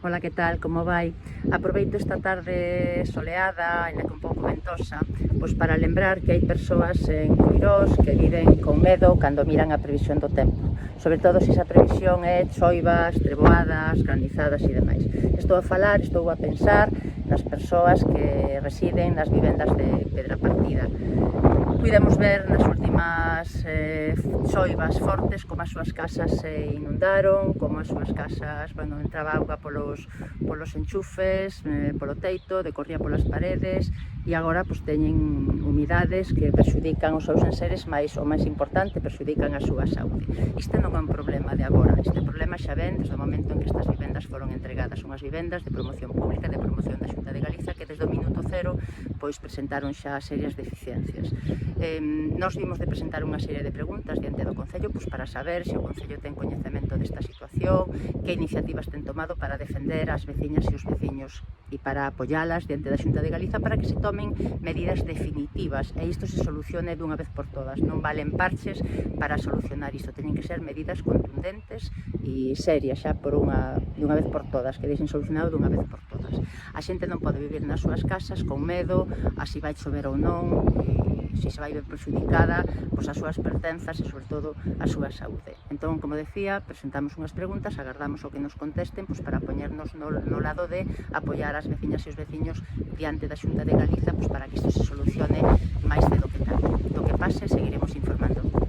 Ola, que tal? Como vai? Aproveito esta tarde soleada, ainda que un pouco ventosa, pois para lembrar que hai persoas en Quirós que viven con medo cando miran a previsión do tempo, sobre todo se esa previsión é choivas, treboadas, granizadas e demais. Estou a pensar nas persoas que residen nas vivendas de Pedra Partida. Puidemos ver nas últimas choivas fortes como as súas casas se inundaron, como as súas casas, entraba auga polos enchufes, polo teito, decorría polas paredes e agora teñen humidades que perxudican os seus enseres, mais o máis importante, perxudican a súa saúde. Isto non é un problema de agora, este problema xa ven desde o momento en que estas vivendas foron entregadas, unhas vivendas de promoción pública, de promoción da Xunta de Galiza, que desde o minuto cero presentaron xa serias deficiencias. Nós vimos de presentar unha serie de preguntas diante do Concello para saber se o Concello ten coñecemento desta situación, que iniciativas ten tomado para defender as veciñas e os veciños e para apoialas diante da Xunta de Galiza para que se tomen medidas definitivas e isto se solucione dunha vez por todas. Non valen parches para solucionar isto, teñen que ser medidas contundentes e serias xa dunha vez por todas, que deixen solucionado dunha vez por todas. A xente non pode vivir nas súas casas con medo a si vai chover ou non, se se vai ver prexudicada as súas pertenzas e, sobre todo, a súa saúde. Entón, como decía, presentamos unhas preguntas, agardamos o que nos contesten para poñernos no lado de apoiar as veciñas e os veciños diante da Xunta de Galiza para que isto se solucione máis cedo que tarde. Do que pase, seguiremos informando.